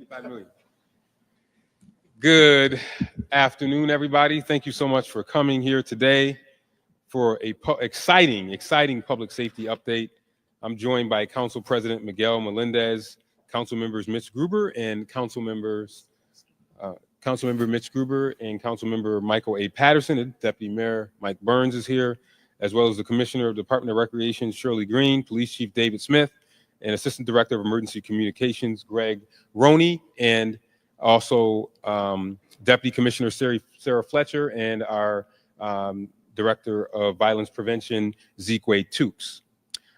75 million. Good afternoon, everybody. Thank you so much for coming here today for a exciting public safety update. I'm joined by Council President Miguel Melendez, Council Members Mitch Gruber, and Council Member Michael A. Patterson, and Deputy Mayor Mike Burns is here, as well as the Commissioner of the Department of Recreation, Shirley Green, Police Chief David Smith, and Assistant Director of Emergency Communications, Greg Roney, and also Deputy Commissioner Sarah Fletcher, and our Director of Violence Prevention, Zekwe Tukes.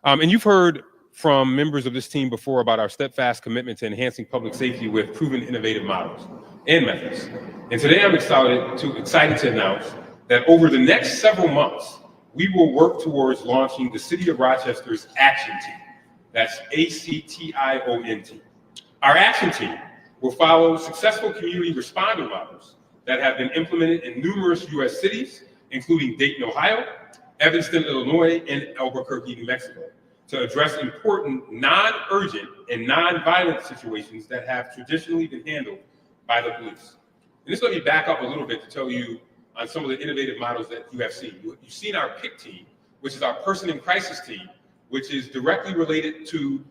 And you've heard from members of this team before about our steadfast commitment to enhancing public safety with proven innovative models and methods. And today I'm excited to announce that over the next several months, we will work towards launching the City of Rochester's Action Team. That's ACTION. Our Action Team will follow successful community responder models that have been implemented in numerous U.S. cities, including Dayton, Ohio, Evanston, Illinois, and Albuquerque, New Mexico, to address important non-urgent and non-violent situations that have traditionally been handled by the police. And this let me back up a little bit to tell you on some of the innovative models that you have seen. You've seen our PIC team, which is our person in crisis team, which is directly related to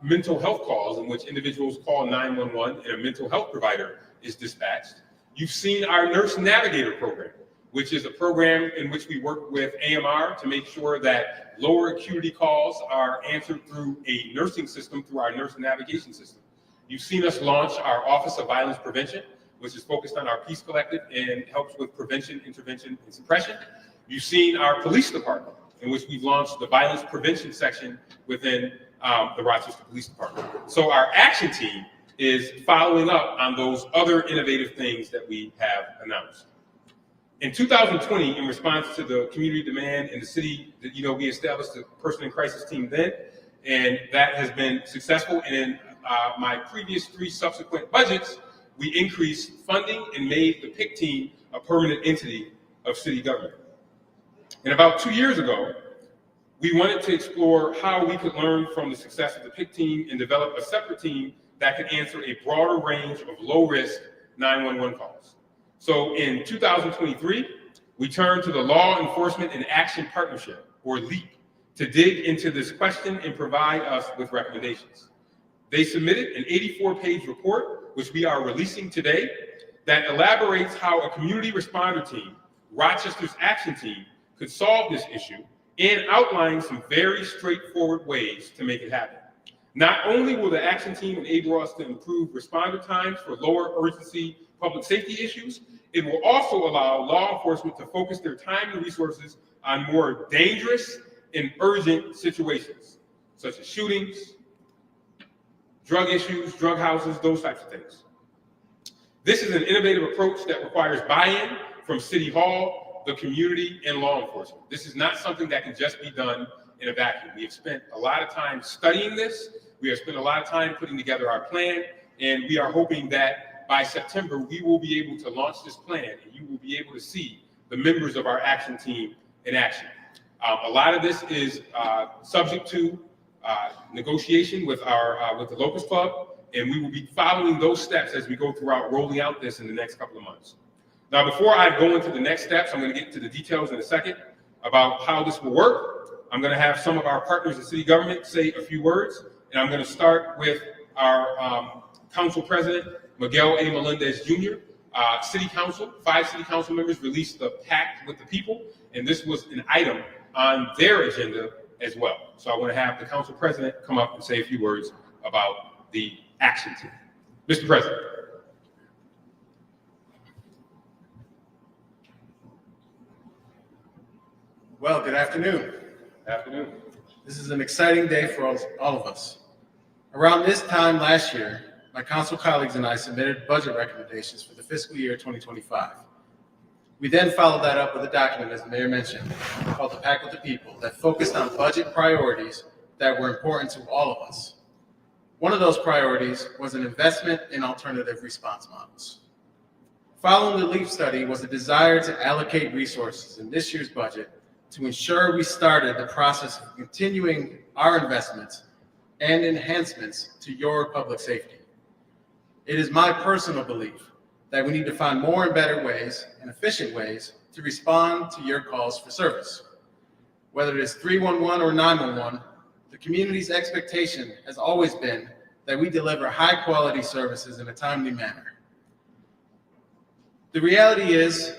mental health calls in which individuals call 911 and a mental health provider is dispatched. You've seen our Nurse Navigator program, which is a program in which we work with AMR to make sure that lower acuity calls are answered through a nursing system, through our nurse navigation system. You've seen us launch our Office of Violence Prevention, which is focused on our Peace Collective and helps with prevention, intervention, and suppression. You've seen our police department, in which we've launched the violence prevention section within the Rochester Police Department. So our action team is following up on those other innovative things that we have announced. In 2020, in response to the community demand in the city, we established a person in crisis team then, and that has been successful. And in my previous 3 subsequent budgets, we increased funding and made the PIC team a permanent entity of city government. And about 2 years ago, we wanted to explore how we could learn from the success of the PIC team and develop a separate team that could answer a broader range of low-risk 911 calls. So in 2023, we turned to the Law Enforcement and Action Partnership, or LEAP, to dig into this question and provide us with recommendations. They submitted an 84-page report, which we are releasing today, that elaborates how a community responder team, Rochester's Action Team, could solve this issue and outline some very straightforward ways to make it happen. Not only will the action team enable us to improve responder times for lower urgency public safety issues, it will also allow law enforcement to focus their time and resources on more dangerous and urgent situations, such as shootings, drug issues, drug houses, those types of things. This is an innovative approach that requires buy-in from City Hall, the community, and law enforcement. This is not something that can just be done in a vacuum. We have spent a lot of time studying this. We have spent a lot of time putting together our plan, and we are hoping that by September, we will be able to launch this plan, and you will be able to see the members of our action team in action. A lot of this is subject to negotiation with the Locust Club, and we will be following those steps as we go throughout rolling out this in the next couple of months. Now, before I go into the next steps, I'm going to get into the details in a second about how this will work. I'm going to have some of our partners in city government say a few words, and I'm going to start with our Council President, Miguel A. Melendez Jr. City Council, 5 City Council members released the Pact with the People, and this was an item on their agenda as well. So I want to have the Council President come up and say a few words about the action team. Mr. President. Well, good afternoon. Afternoon. This is an exciting day for all of us. Around this time last year, my council colleagues and I submitted budget recommendations for the fiscal year 2025. We then followed that up with a document, as the mayor mentioned, called the Pact with the People, that focused on budget priorities that were important to all of us. One of those priorities was an investment in alternative response models. Following the LEAP study was a desire to allocate resources in this year's budget to ensure we started the process of continuing our investments and enhancements to your public safety. It is my personal belief that we need to find more and better ways and efficient ways to respond to your calls for service. Whether it is 311 or 911, the community's expectation has always been that we deliver high-quality services in a timely manner. The reality is,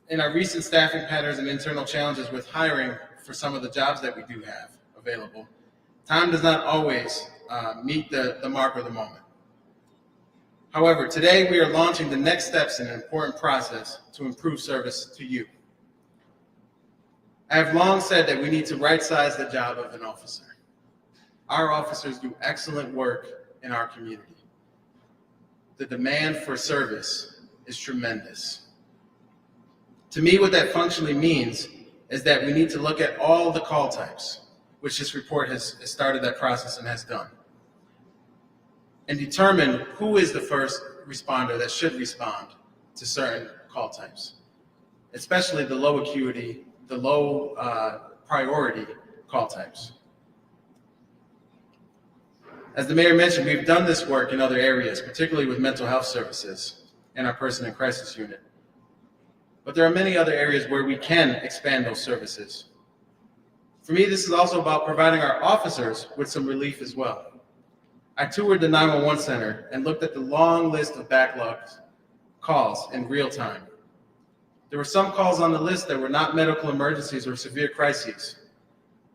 in our recent staffing patterns and internal challenges with hiring for some of the jobs that we do have available, time does not always meet the mark or the moment. However, today we are launching the next steps in an important process to improve service to you. I have long said that we need to right-size the job of an officer. Our officers do excellent work in our community. The demand for service is tremendous. To me, what that functionally means is that we need to look at all the call types, which this report has started that process and has done, and determine who is the first responder that should respond to certain call types, especially the low acuity, the low priority call types. As the mayor mentioned, we've done this work in other areas, particularly with mental health services and our person in crisis unit. But there are many other areas where we can expand those services. For me, this is also about providing our officers with some relief as well. I toured the 911 center and looked at the long list of backlogged calls in real time. There were some calls on the list that were not medical emergencies or severe crises,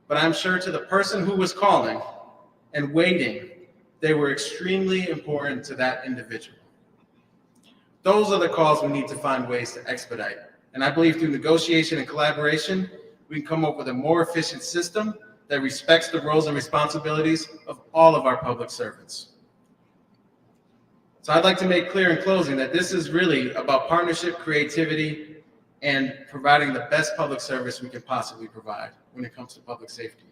but I'm sure to the person who was calling and waiting, they were extremely important to that individual. Those are the calls we need to find ways to expedite. And I believe through negotiation and collaboration, we can come up with a more efficient system that respects the roles and responsibilities of all of our public servants. So I'd like to make clear in closing that this is really about partnership, creativity, and providing the best public service we can possibly provide when it comes to public safety.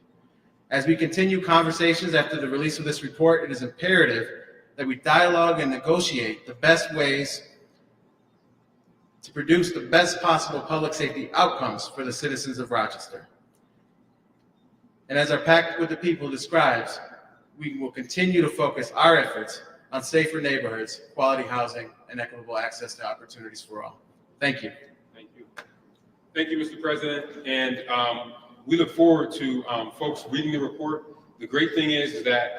As we continue conversations after the release of this report, it is imperative that we dialogue and negotiate the best ways to produce the best possible public safety outcomes for the citizens of Rochester. And as our Pact with the People describes, we will continue to focus our efforts on safer neighborhoods, quality housing, and equitable access to opportunities for all. Thank you. Thank you. Thank you, Mr. President. And we look forward to folks reading the report. The great thing is that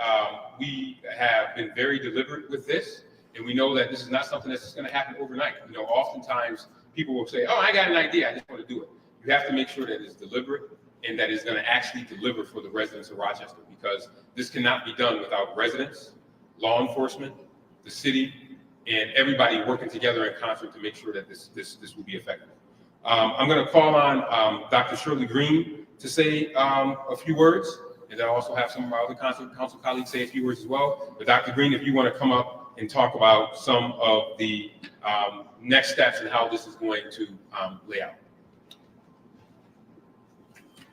we have been very deliberate with this, and we know that this is not something that's just going to happen overnight. You know, oftentimes people will say, "Oh, I got an idea, I just want to do it." You have to make sure that it's deliberate and that it's going to actually deliver for the residents of Rochester, because this cannot be done without residents, law enforcement, the city, and everybody working together in concert to make sure that this will be effective. I'm going to call on Dr. Shirley Green to say a few words, and I also have some of our other council colleagues say a few words as well. But Dr. Green, if you want to come up and talk about some of the next steps and how this is going to lay out.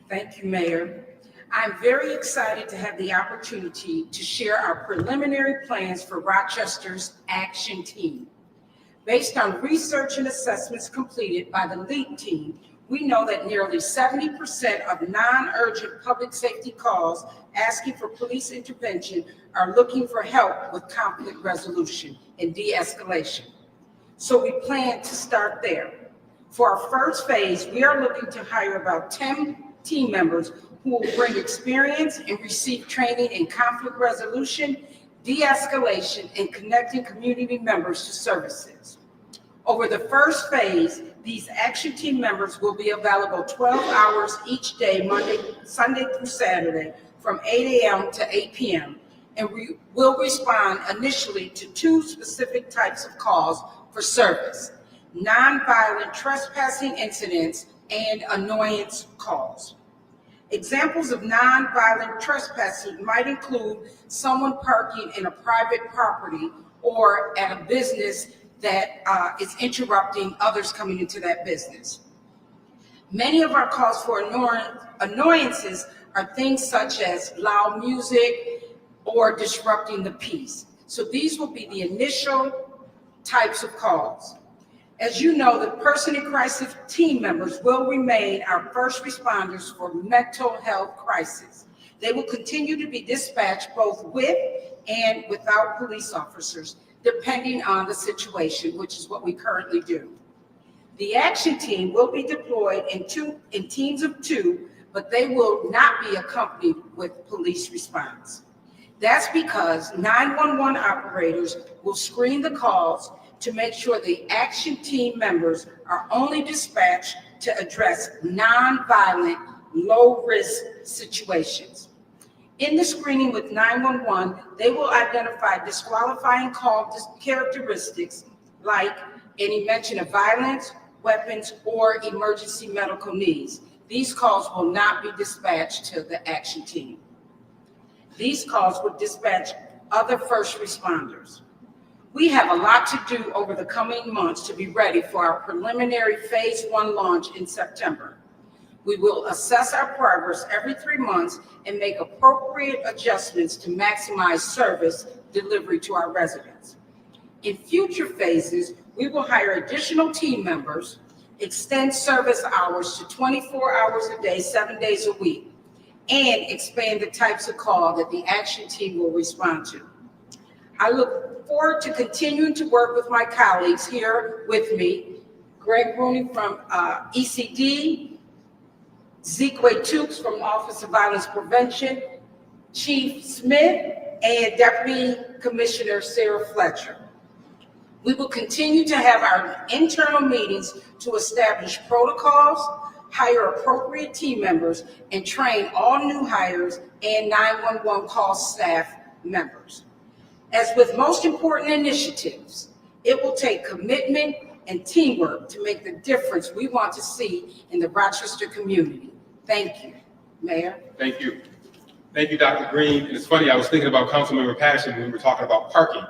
Thank you, Mayor. I'm very excited to have the opportunity to share our preliminary plans for Rochester's Action Team. Based on research and assessments completed by the LEAP team, we know that nearly 70% of non-urgent public safety calls asking for police intervention are looking for help with conflict resolution and de-escalation. So we plan to start there. For our first phase, we are looking to hire about 10 team members who will bring experience and receive training in conflict resolution, de-escalation, and connecting community members to services. Over the first phase, these action team members will be available 12 hours each day, Sunday through Saturday, from 8 a.m. to 8 p.m. And we will respond initially to 2 specific types of calls for service: nonviolent trespassing incidents and annoyance calls. Examples of nonviolent trespassing might include someone parking in a private property or at a business that is interrupting others coming into that business. Many of our calls for annoyances are things such as loud music or disrupting the peace. So these will be the initial types of calls. As you know, the person in crisis team members will remain our first responders for mental health crisis. They will continue to be dispatched both with and without police officers. depending on the situation, which is what we currently do. The action team will be deployed in teams of 2, but they will not be accompanied with police response. That's because 911 operators will screen the calls to make sure the action team members are only dispatched to address non-violent, low-risk situations. In the screening with 911, they will identify disqualifying call characteristics like any mention of violence, weapons, or emergency medical needs. These calls will not be dispatched to the action team. These calls will dispatch other first responders. We have a lot to do over the coming months to be ready for our preliminary phase 1 launch in September. We will assess our progress every 3 months and make appropriate adjustments to maximize service delivery to our residents. In future phases, we will hire additional team members, extend service hours to 24 hours a day, 7 days a week, and expand the types of call that the action team will respond to. I look forward to continuing to work with my colleagues here with me, Greg Rooney from ECD, Zekwe Tukes from Office of Violence Prevention, Chief Smith, and Deputy Commissioner Sarah Fletcher. We will continue to have our internal meetings to establish protocols, hire appropriate team members, and train all new hires and 911 call staff members. As with most important initiatives, it will take commitment and teamwork to make the difference we want to see in the Rochester community. Thank you, Mayor. Thank you. Thank you, Dr. Green. And it's funny, I was thinking about Councilmember Patterson when we were talking about parking,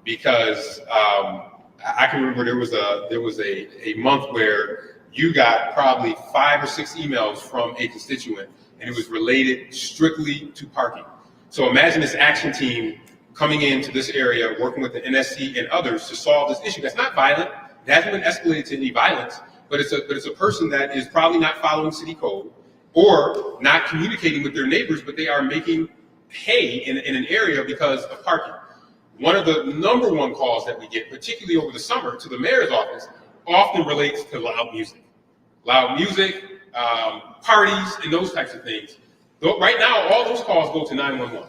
because I can remember there was a month where you got probably 5 or 6 emails from a constituent, and it was related strictly to parking. So imagine this action team coming into this area, working with the NSC and others to solve this issue. That's not violent. It hasn't been escalated to any violence, but it's a person that is probably not following city code or not communicating with their neighbors, but they are making hay in an area because of parking. One of the #1 calls that we get, particularly over the summer, to the mayor's office, often relates to loud music. Loud music, parties, and those types of things. Right now, all those calls go to 911.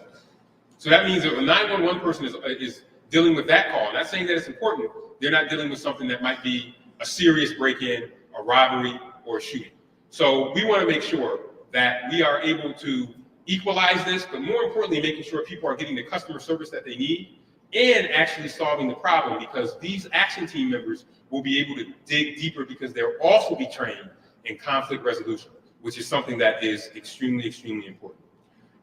So that means if a 911 person is dealing with that call, not saying that it's important, they're not dealing with something that might be a serious break-in, a robbery, or a shooting. So we want to make sure that we are able to equalize this, but more importantly, making sure people are getting the customer service that they need and actually solving the problem, because these action team members will be able to dig deeper because they'll also be trained in conflict resolution, which is something that is extremely, extremely important.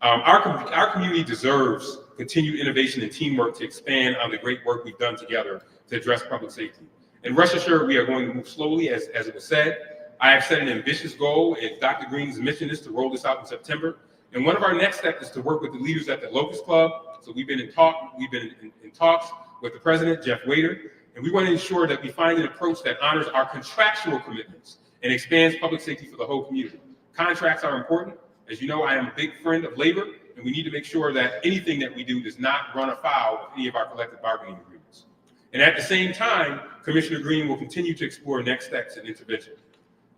Our community deserves continued innovation and teamwork to expand on the great work we've done together to address public safety. And rest assured, we are going to move slowly, as it was said. I have set an ambitious goal, and Dr. Green's mission is to roll this out in September. And one of our next steps is to work with the leaders at the Locust Club. So we've been in talks with the president, Jeff Wader, and we want to ensure that we find an approach that honors our contractual commitments and expands public safety for the whole community. Contracts are important. As you know, I am a big friend of labor, and we need to make sure that anything that we do does not run afoul of any of our collective bargaining agreements. And at the same time, Commissioner Green will continue to explore next steps and intervention.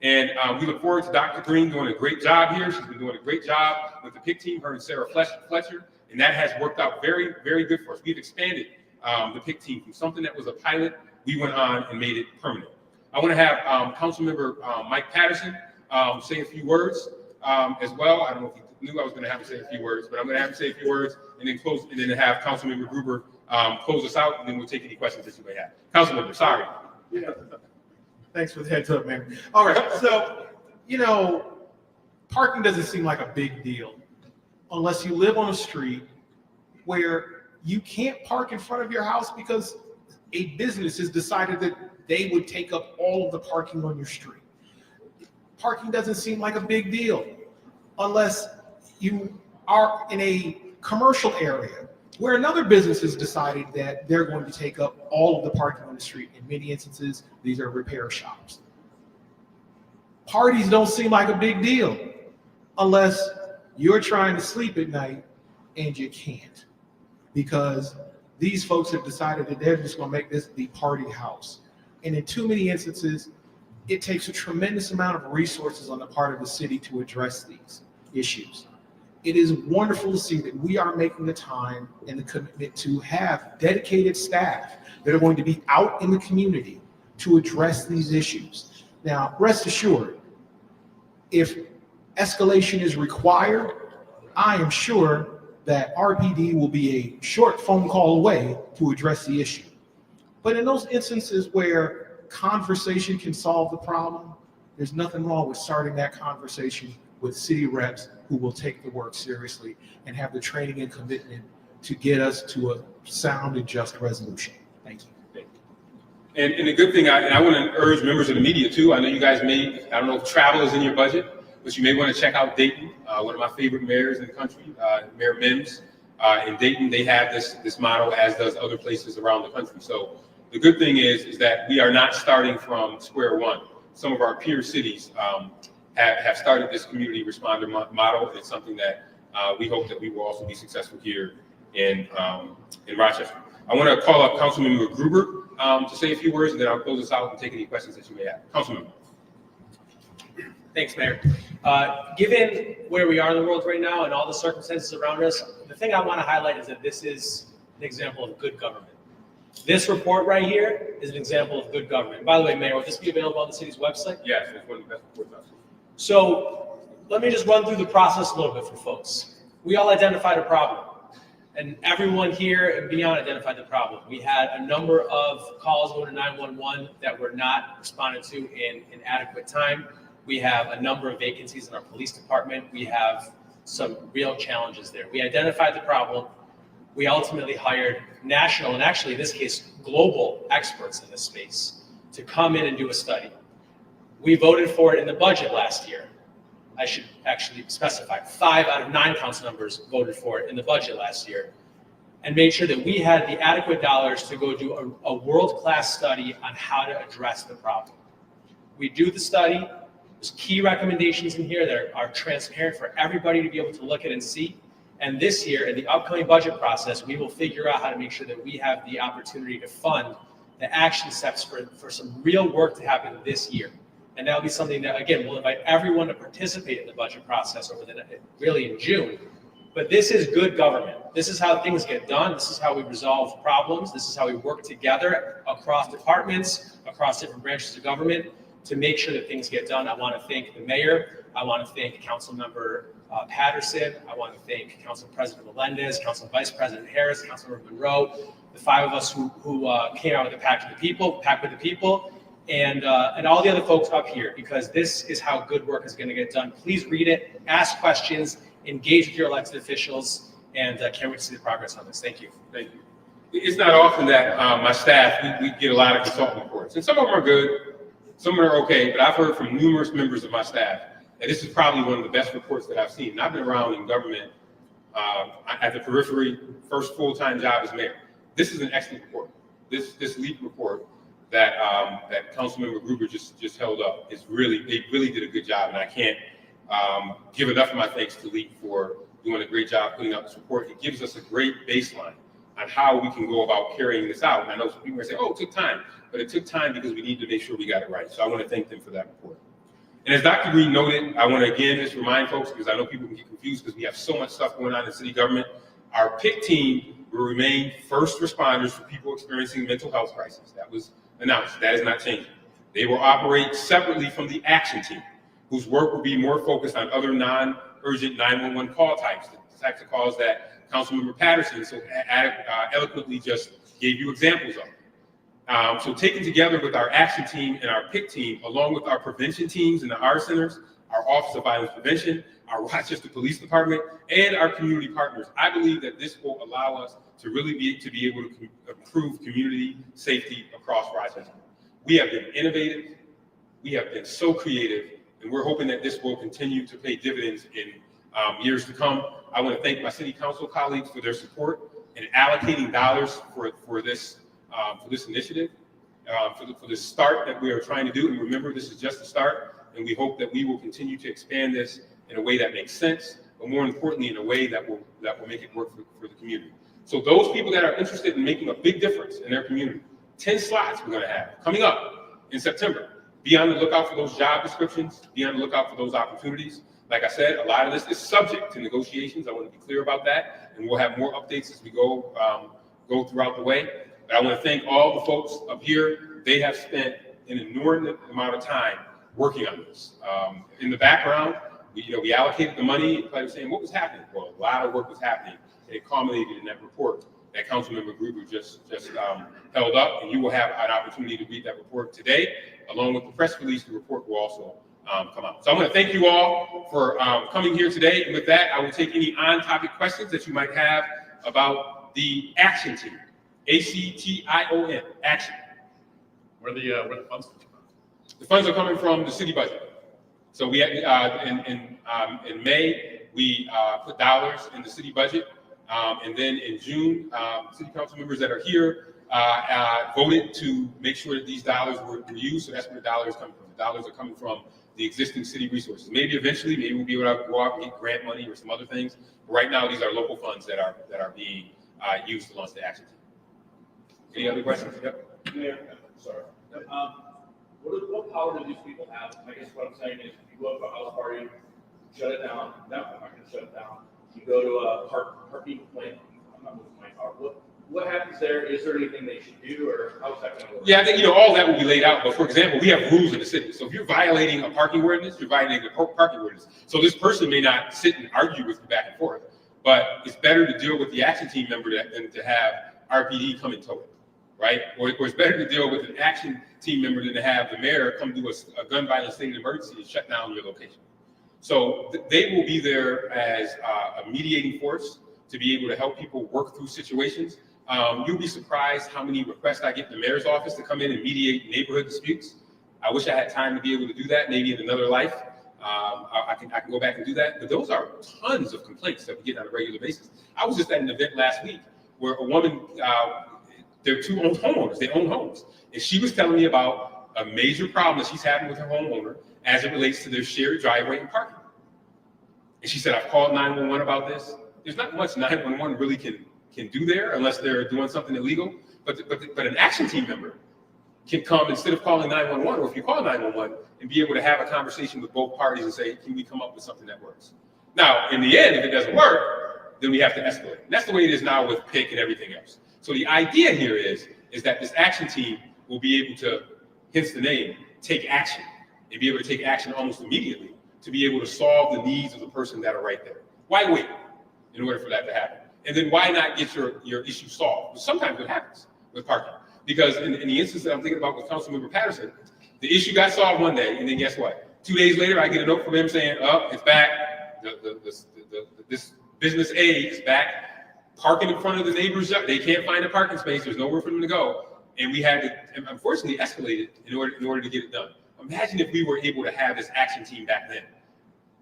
And we look forward to Dr. Green doing a great job here. She's been doing a great job with the PIC team, her and Sarah Fletcher, and that has worked out very, very good for us. We've expanded the PIC team from something that was a pilot, we went on and made it permanent. I want to have Councilmember Mike Patterson say a few words as well. I don't know if you knew I was going to have to say a few words, but I'm going to have to say a few words and then close, and then have Councilmember Gruber close us out, and then we'll take any questions that you may have. Councilmember, sorry. Yeah. Thanks for the heads up, man. All right, so, parking doesn't seem like a big deal unless you live on a street where you can't park in front of your house because a business has decided that they would take up all of the parking on your street. Parking doesn't seem like a big deal unless you are in a commercial area where another business has decided that they're going to take up all of the parking on the street. In many instances, these are repair shops. Parties don't seem like a big deal unless you're trying to sleep at night and you can't because these folks have decided that they're just going to make this the party house. And in too many instances, it takes a tremendous amount of resources on the part of the city to address these issues. It is wonderful to see that we are making the time and the commitment to have dedicated staff that are going to be out in the community to address these issues. Now, rest assured, if escalation is required, I am sure that RPD will be a short phone call away to address the issue. But in those instances where conversation can solve the problem, there's nothing wrong with starting that conversation with city reps who will take the work seriously and have the training and commitment to get us to a sound and just resolution. Thank you. And the good thing, I want to urge members of the media too. I know you guys I don't know if travel is in your budget, but you may want to check out Dayton, one of my favorite mayors in the country, Mayor Mims. In Dayton, they have this model, as does other places around the country. So the good thing is that we are not starting from square one. Some of our peer cities have started this community responder model. It's something that we hope that we will also be successful here in Rochester. I want to call up Councilmember Gruber to say a few words, and then I'll close this out and take any questions that you may have. Councilmember. Thanks, Mayor. Given where we are in the world right now and all the circumstances around us, the thing I want to highlight is that this is an example of good government. This report right here is an example of good government. By the way, Mayor, will this be available on the city's website? Yes, it's one of the best reports I've seen. So let me just run through the process a little bit for folks. We all identified a problem, and everyone here and beyond identified the problem. We had a number of calls going to 911 that were not responded to in adequate time. We have a number of vacancies in our police department. We have some real challenges there. We identified the problem. We ultimately hired national, and actually in this case, global experts in this space to come in and do a study. We voted for it in the budget last year. I should actually specify 5 out of 9 council members voted for it in the budget last year, and made sure that we had the adequate dollars to go do a world-class study on how to address the problem. We do the study. There's key recommendations in here that are transparent for everybody to be able to look at and see. And this year, in the upcoming budget process, we will figure out how to make sure that we have the opportunity to fund the action steps for some real work to happen this year. And that'll be something that, again, we'll invite everyone to participate in the budget process really in June. But this is good government. This is how things get done. This is how we resolve problems. This is how we work together across departments, across different branches of government to make sure that things get done. I want to thank the mayor. I want to thank Councilmember Patterson. I want to thank Council President Melendez, Council Vice President Harris, Councilmember Monroe, the 5 of us who came out with the Pact with the People, and all the other folks up here, because this is how good work is going to get done. Please read it, ask questions, engage with your elected officials, and can't wait to see the progress on this. Thank you. Thank you. It's not often that my staff, we get a lot of consultant reports, and some of them are good, some are okay, but I've heard from numerous members of my staff that this is probably one of the best reports that I've seen. And I've been around in government at the periphery, first full-time job as mayor. This is an excellent report. This LEAP report that Councilmember Gruber just held up they really did a good job, and I can't give enough of my thanks to LEAP for doing a great job putting out this report. It gives us a great baseline on how we can go about carrying this out. And I know some people are saying, oh, it took time, but it took time because we need to make sure we got it right. So I want to thank them for that report. And as Dr. Green noted, I want to again just remind folks, because I know people can get confused because we have so much stuff going on in city government. Our PIC team will remain first responders for people experiencing mental health crisis. That was announced. That is not changing. They will operate separately from the action team, whose work will be more focused on other non-urgent 911 call types, the types of calls that Councilmember Patterson so eloquently just gave you examples of. So taken together with our action team and our PIC team, along with our prevention teams in the R centers, our Office of Violence Prevention, our Rochester Police Department, and our community partners, I believe that this will allow us to really be able to improve community safety across Rochester. We have been innovative, we have been so creative, and we're hoping that this will continue to pay dividends in years to come. I want to thank my city council colleagues for their support in allocating dollars for this initiative, for the start that we are trying to do. And remember, this is just the start, and we hope that we will continue to expand this in a way that makes sense, but more importantly, in a way that will make it work for the community. So those people that are interested in making a big difference in their community, 10 slots we're gonna have coming up in September. Be on the lookout for those job descriptions, be on the lookout for those opportunities. Like I said, a lot of this is subject to negotiations. I want to be clear about that, and we'll have more updates as we go throughout the way. But I want to thank all the folks up here. They have spent an inordinate amount of time working on this. In the background, we allocated the money. Like I was saying, what was happening? Well, a lot of work was happening. It culminated in that report that Councilmember Gruber just held up, and you will have an opportunity to read that report today, along with the press release. The report will also come out. So I'm going to thank you all for coming here today. And with that, I will take any on-topic questions that you might have about the action team. ACTION, action. Where the funds come from? The funds are coming from the city budget. So we had, in May, we put dollars in the city budget. And then in June, city council members that are here voted to make sure that these dollars were used. So that's where the dollars come from. The dollars are coming from the existing city resources. Maybe eventually, maybe we'll be able to go out and get grant money or some other things. But right now, these are local funds that are being used to launch the action team. Any other questions? Yep. Mayor, sorry. What power do these people have? I guess what I'm saying is, if you go to a house party, shut it down. No, I'm not going to shut it down. You go to a parking complaint. I'm not moving my car. What happens there? Is there anything they should do, or how's that going to work? Yeah, I think all that will be laid out. But for example, we have rules in the city. So if you're violating a parking ordinance, you're violating a parking ordinance. So this person may not sit and argue with you back and forth, but it's better to deal with the action team member than to have RPD come and tow it, right? Or it's better to deal with an action team member than to have the mayor come do a gun violence state of emergency and shut down your location. So they will be there as a mediating force to be able to help people work through situations. You'll be surprised how many requests I get in the mayor's office to come in and mediate neighborhood disputes. I wish I had time to be able to do that, maybe in another life. I can go back and do that. But those are tons of complaints that we get on a regular basis. I was just at an event last week where a woman, they're two homeowners, they own homes. And she was telling me about a major problem that she's having with her homeowner as it relates to their shared driveway and parking. And she said, I've called 911 about this. There's not much 911 really can do there unless they're doing something illegal. But an action team member can come instead of calling 911, or if you call 911, and be able to have a conversation with both parties and say, can we come up with something that works? Now, in the end, if it doesn't work, then we have to escalate. And that's the way it is now with PIC and everything else. So the idea here is that this action team will be able to, hence the name, take action, and be able to take action almost immediately to be able to solve the needs of the person that are right there. Why wait in order for that to happen? And then why not get your issue solved? Because sometimes it happens with parking. Because in the instance that I'm thinking about with Councilmember Patterson, the issue got solved one day, and then guess what? 2 days later, I get a note from him saying, oh, it's back. This business A is back. Parking in front of the neighbor's yard. They can't find a parking space. There's nowhere for them to go. And we had to, unfortunately, escalate it in order to get it done. Imagine if we were able to have this action team back then.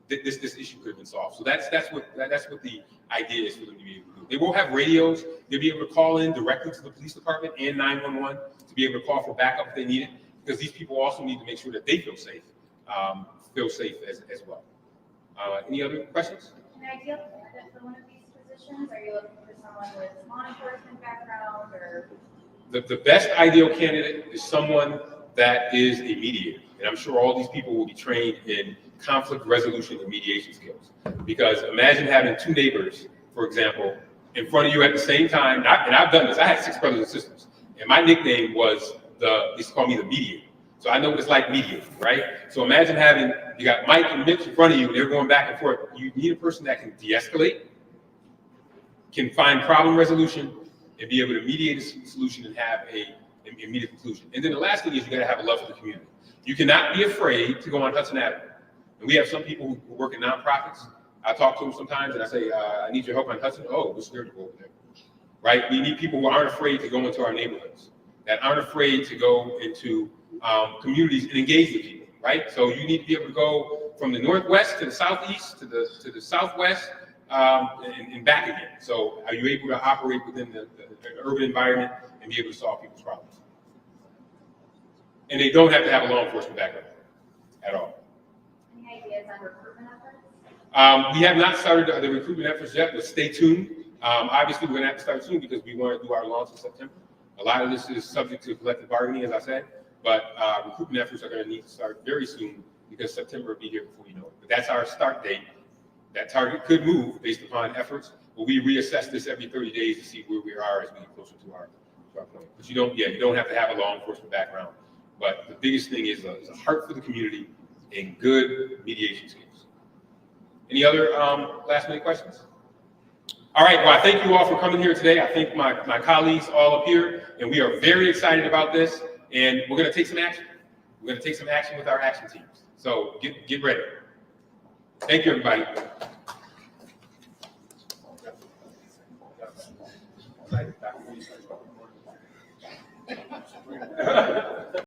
This issue could have been solved. So that's what the idea is for them to be able to do. They will have radios. They'll be able to call in directly to the police department and 911 to be able to call for backup if they need it, because these people also need to make sure that they feel safe as well. Any other questions? An ideal candidate for one of these positions? Are you looking for someone with law enforcement background, or? The best ideal candidate is someone that is a mediator. And I'm sure all these people will be trained in conflict resolution and mediation skills. Because imagine having two neighbors, for example, in front of you at the same time. And I've done this. I had 6 brothers and sisters. And my nickname was they used to call me the mediator. So I know what it's like mediating, right? So imagine you got Mike and Mitch in front of you, and they're going back and forth. You need a person that can de-escalate, can find problem resolution, and be able to mediate a solution and have an immediate conclusion. And then the last thing is you got to have a love for the community. You cannot be afraid to go on Hudson Avenue. And we have some people who work in nonprofits. I talk to them sometimes and I say, I need your help on Hudson. Oh, we're scared to go over there, right? We need people who aren't afraid to go into our neighborhoods, that aren't afraid to go into communities and engage with people, right? So you need to be able to go from the northwest to the southeast to the southwest and back again. So are you able to operate within the urban environment and be able to solve people's problems? And they don't have to have a law enforcement background at all. Any ideas on recruitment efforts? We have not started the recruitment efforts yet, but stay tuned. Obviously, we're gonna have to start soon because we want to do our launch in September. A lot of this is subject to collective bargaining, as I said, but recruitment efforts are gonna need to start very soon because September will be here before you know it. But that's our start date. That target could move based upon efforts, but we reassess this every 30 days to see where we are as we get closer to our point. But you don't have to have a law enforcement background. But the biggest thing is a heart for the community and good mediation skills. Any other last minute questions? All right, well, I thank you all for coming here today. I thank my colleagues all up here, and we are very excited about this, and we're gonna take some action. We're gonna take some action with our action teams. So get ready. Thank you, everybody.